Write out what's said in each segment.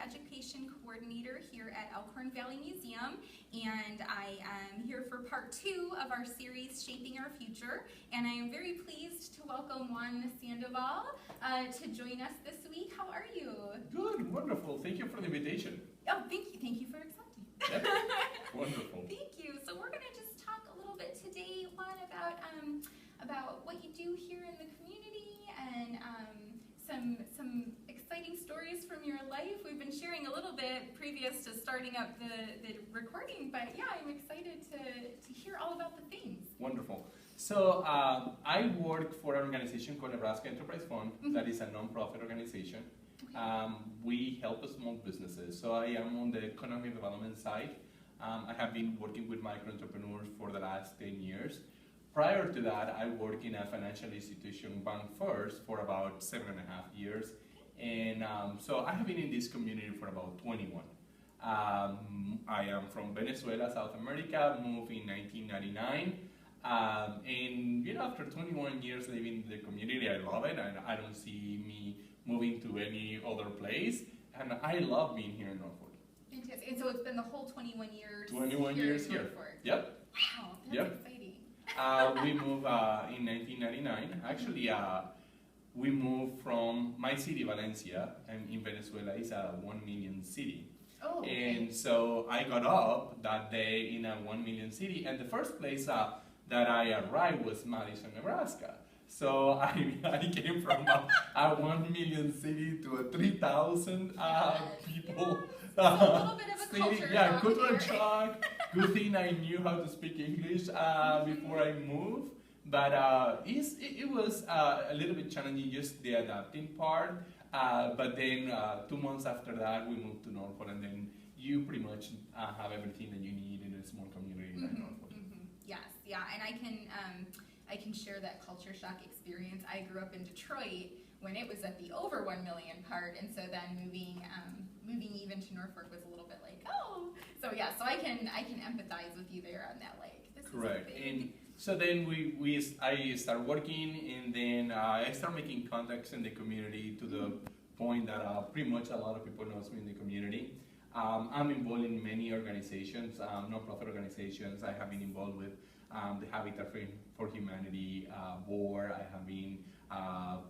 Education Coordinator here at Elkhorn Valley Museum, and I am here for part 2 of our series, Shaping Our Future, and I am very pleased to welcome Juan Sandoval to join us this week. How are you? Good, wonderful. Thank you for the invitation. Oh, thank you for accepting. Yep. Wonderful. Thank you. So we're going to just talk a little bit today, Juan, about what you do here in the community and some exciting stories from your life. We've been sharing a little bit previous to starting up the recording, but yeah, I'm excited to hear all about the things. Wonderful. So I work for an organization called Nebraska Enterprise Fund. That is a non-profit organization. Okay. We help small businesses. So I am on the economic development side. I have been working with micro entrepreneurs for the last 10 years. Prior to that, I worked in a financial institution, Bank First, for about 7.5 years. And so I have been in this community for about 21. I am from Venezuela, South America, moved in 1999. And you know, after 21 years living in the community, I love it, and I don't see me moving to any other place. And I love being here in Norfolk. Fantastic. And so it's been the whole 21 years 21 years here. Yep. Wow, that's exciting. We moved in 1999. Actually, we moved from my city, Valencia, and in Venezuela is a 1 million city. Oh, okay. And so I got up that day in a 1 million city, and the first place that I arrived was Madison, Nebraska. So I came from a 1 million city to a 3,000 people. So a little bit of a culture shock. Cultural shock. Good thing I knew how to speak English before I moved. But it was a little bit challenging, just the adapting part. But then 2 months after that, we moved to Norfolk, and then you pretty much have everything that you need in a small community like Norfolk. Yes, yeah, and I can share that culture shock experience. I grew up in Detroit when it was at the over 1 million part, and so then moving even to Norfolk was a little bit like, oh, so yeah, so I can empathize with you there on that, like, this correct. Is big. And so then I started working, and then I started making contacts in the community to the point that pretty much a lot of people knows me in the community. I'm involved in many organizations, non-profit organizations. I have been involved with the Habitat for Humanity board. I have been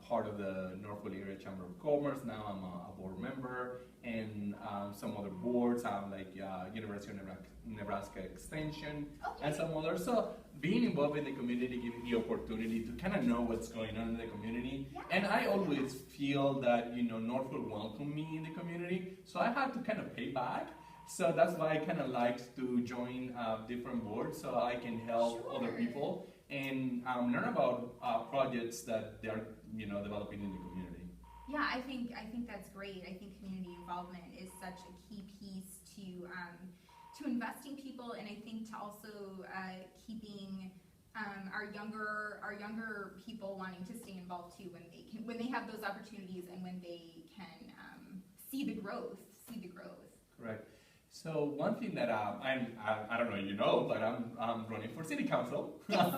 part of the Norfolk Area Chamber of Commerce. Now I'm a board member, and some other boards, like University of Nebraska Extension, and some others. So being involved in the community gives me the opportunity to kind of know what's going on in the community. Yeah. And I always feel that, you know, Norfolk welcomed me in the community, so I had to kind of pay back. So that's why I kind of like to join different boards so I can help other people and learn about projects that they are, you know, developing in the community. Yeah, I think that's great. I think community involvement is such a key piece to investing people, and I think to also keeping our younger people wanting to stay involved too when they have those opportunities and when they can see the growth. Correct. So one thing that I don't know if you know, but I'm running for city council. Yes.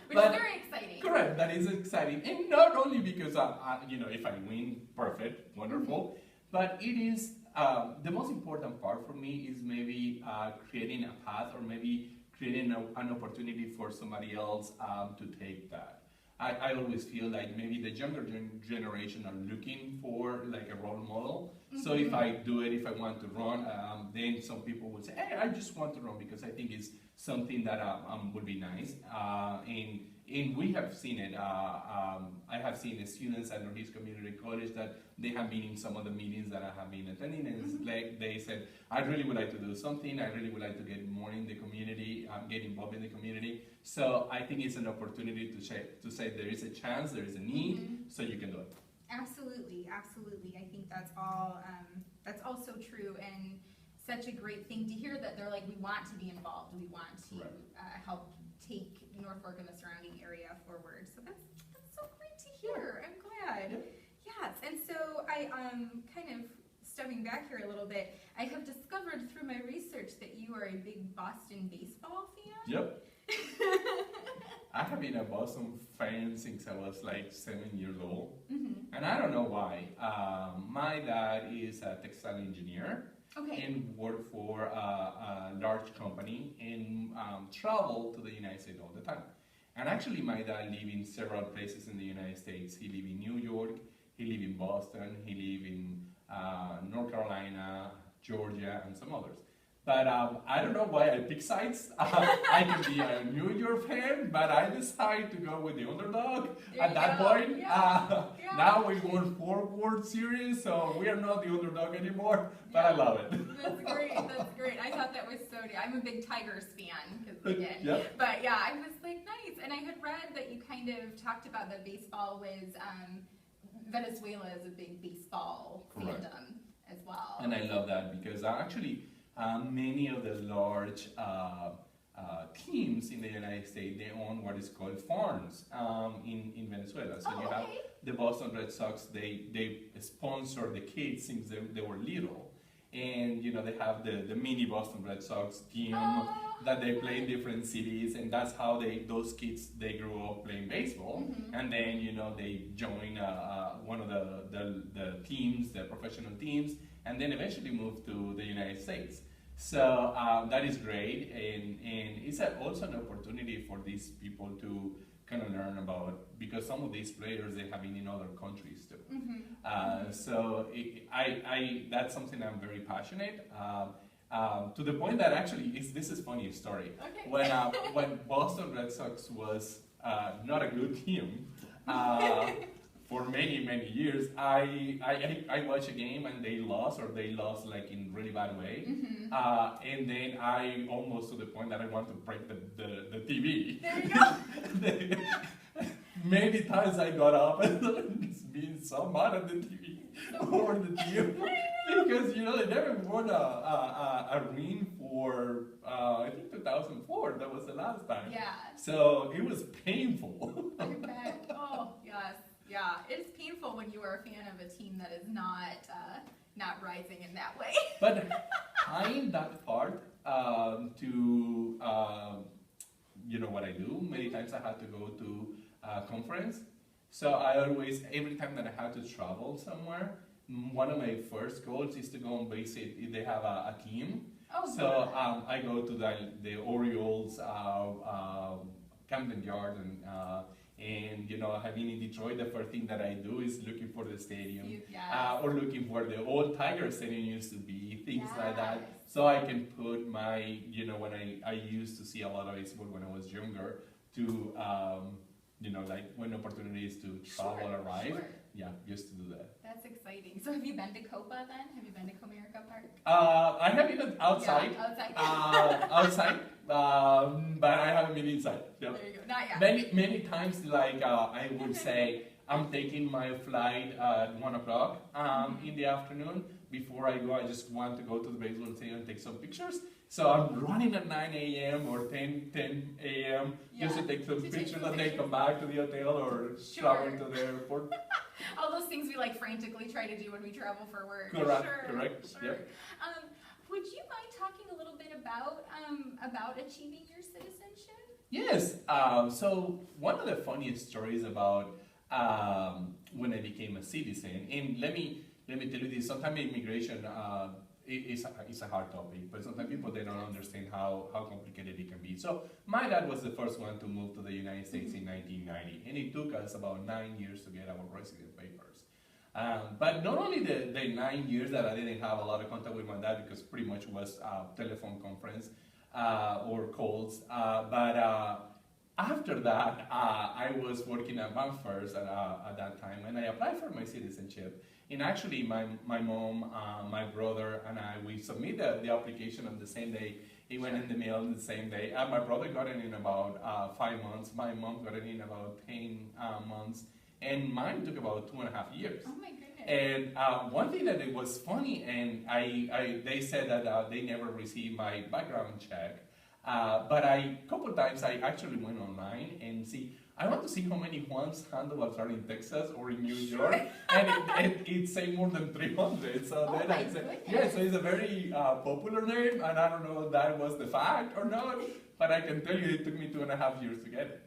Which is very exciting. Correct, that is exciting, and not only because you know, if I win, perfect, wonderful, but it is the most important part for me is maybe creating a path, or maybe creating an opportunity for somebody else to take that. I always feel like maybe the younger generation are looking for like a role model. So if I do it, if I want to run, then some people will say, hey, I just want to run because I think it's something that would be nice. And we have seen it. I have seen the students at Northeast Community College that they have been in some of the meetings that I have been attending, and it's like they said, I really would like to do something. I really would like to get more in the community, get involved in the community. So I think it's an opportunity to say there is a chance, there is a need, so you can do it. Absolutely. I think that's all so true, and such a great thing to hear that they're like, we want to be involved, we want to help take Norfolk and the surrounding area forward. So that's so great to hear. I'm glad. Yep. Yes, and so I kind of stepping back here a little bit, I have discovered through my research that you are a big Boston baseball fan. Yep. I have been a Boston fan since I was like 7 years old, Mm-hmm. and I don't know why. My dad is a textile engineer Okay. and worked for a large company and traveled to the United States all the time. And actually, my dad lived in several places in the United States. He lived in New York, he lived in Boston, he lived in North Carolina, Georgia, and some others. But I don't know why I pick sides. I can be a New York fan, but I decided to go with the underdog There at you that go. point. Yeah. Yeah. Now we won 4 World Series, so we are not the underdog anymore, but I love it. That's great. That's great. I thought that was so neat. I'm a big Tigers fan because we did. Yep. But yeah, I was like, nice. And I had read that you kind of talked about that baseball was Venezuela is a big baseball Correct. fandom as well. And I love that because actually many of the large teams in the United States, they own what is called farms in Venezuela. So you have okay. the Boston Red Sox, they sponsor the kids since they were little. And you know they have the mini Boston Red Sox team that they play in different cities, and that's how those kids they grew up playing baseball. Mhm. And then you know they join one of the teams, the professional teams, and then eventually move to the United States. So that is great, and it's also an opportunity for these people to kind of learn about, because some of these players they have been in other countries too. Mhm. So that's something I'm very passionate. To the point that actually this is funny story. Okay. When Boston Red Sox was not a good team for many years, I watched a game and they lost like in really bad way, Mhm. and then I almost to the point that I want to break the TV. There you go. Many times I got up and being so mad at the TV or the team because you know they never won a ring for I think 2004. That was the last time. Yeah. So it was painful. I bet. Oh, yes. Yeah. It's painful when you are a fan of a team that is not rising in that way. But tying that part to you know what I do. Many times I had to go to a conference. So I always, every time that I had to travel somewhere, one of my first goals is to go and visit if they have a team. Oh, So I go to the Orioles, Camden Yard, and you know, having in Detroit, the first thing that I do is looking for the stadium, Yes. or looking for the old Tiger Stadium used to be, things like that. Yes. So I can put my, you know, when I used to see a lot of baseball when I was younger, to you know, like when opportunities to travel arrive, Sure. yeah, just to do that. That's exciting. So have you been to Copa then? Have you been to Comerica Park? I have been outside, Yeah, outside. outside, but I haven't been inside. Yeah. There you go. Not yet. Many times, like I would say, I'm taking my flight at 1 o'clock in the afternoon. Before I go, I just want to go to the baseball stadium and take some pictures. So I'm running at 9 a.m. or 10 a.m. just to take some pictures and then come back to the hotel or travel to the airport. All those things we like frantically try to do when we travel for work. Correct, Sure, correct, Sure. yep. Would you mind talking a little bit about achieving your citizenship? Yes. So one of the funniest stories about when I became a citizen, and let me tell you this. Sometimes immigration it's a hard topic, but sometimes people they don't understand how complicated it can be. So my dad was the first one to move to the United States in 1990, and it took us about 9 years to get our resident papers. But not only the 9 years that I didn't have a lot of contact with my dad because pretty much was telephone conference or calls, but after that I was working at Bank First at that time, and I applied for my citizenship. And actually, my mom, my brother, and I, we submitted the application on the same day. It went in the mail on the same day. My brother got it in about 5 months. My mom got it in about 10 months. And mine took about 2.5 years. Oh my goodness. And one thing that it was funny, and they said that they never received my background check. But a couple times I actually went online and I want to see how many Juan Sandovals are in Texas or in New York, and it say more than 300. So Oh then my I said, goodness. yeah, so it's a very popular name, and I don't know if that was the fact or not, but I can tell you it took me 2.5 years to get it.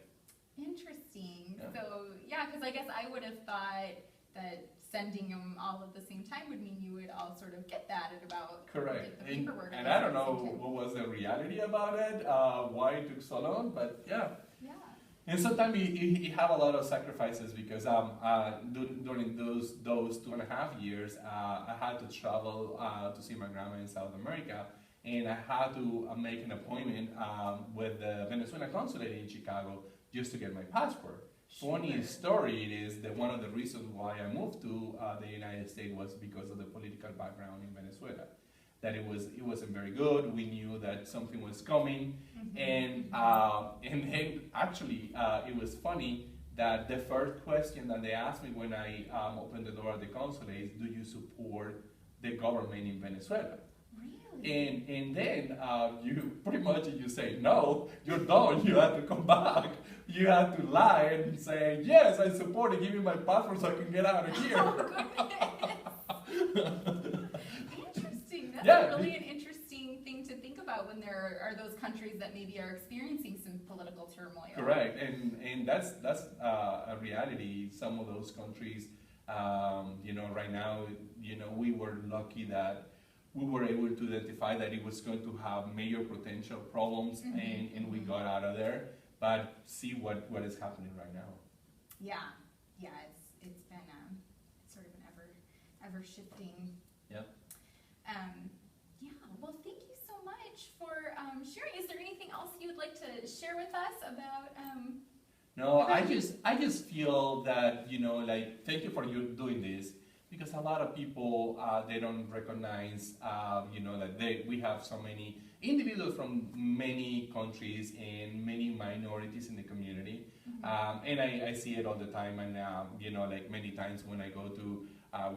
So, yeah, because I guess I would have thought that sending them all at the same time would mean you would all sort of get that at about Correct. get the paperwork. And I don't know what was the reality about it, why it took so long, but yeah. Yeah. And sometimes you have a lot of sacrifices because during those 2.5 years, I had to travel to see my grandma in South America, and I had to make an appointment with the Venezuela consulate in Chicago just to get my passport. Sure. Funny story it is that one of the reasons why I moved to the United States was because of the political background in Venezuela. That it wasn't very good. We knew that something was coming, and then actually it was funny that the first question that they asked me when I opened the door at the consulate is, "Do you support the government in Venezuela?" Really? And then you pretty much you say no, you're done. You have to come back. You have to lie and say yes, I support it. Give me my passport so I can get out of here. That's Yeah. really an interesting thing to think about when there are those countries that maybe are experiencing some political turmoil. Correct, and that's a reality. Some of those countries, right now, we were lucky that we were able to identify that it was going to have major potential problems, and we got out of there. But see what is happening right now. Yeah, it's been sort of an ever shifting. Yep. Yeah. Well, thank you so much for sharing. Is there anything else you'd like to share with us about? No, I just feel that thank you for you doing this, because a lot of people they don't recognize that we have so many individuals from many countries and many minorities in the community, and I see it all the time, and many times when I go to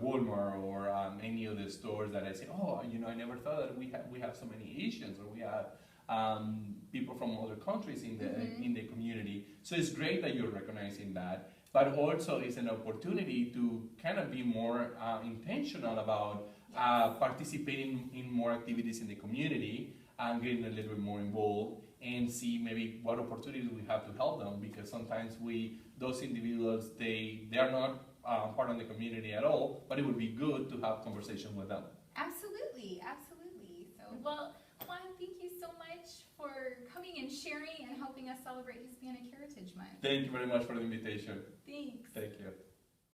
Walmart or any of the stores that I say, I never thought that we have so many Asians, or we have people from other countries in the community. So it's great that you're recognizing that, but also it's an opportunity to kind of be more intentional about participating in more activities in the community and getting a little bit more involved and see maybe what opportunities we have to help them, because sometimes those individuals, they are not part of the community at all, but it would be good to have conversation with them. Absolutely. So, well, Juan, thank you so much for coming and sharing and helping us celebrate Hispanic Heritage Month. Thank you very much for the invitation. Thanks. Thank you.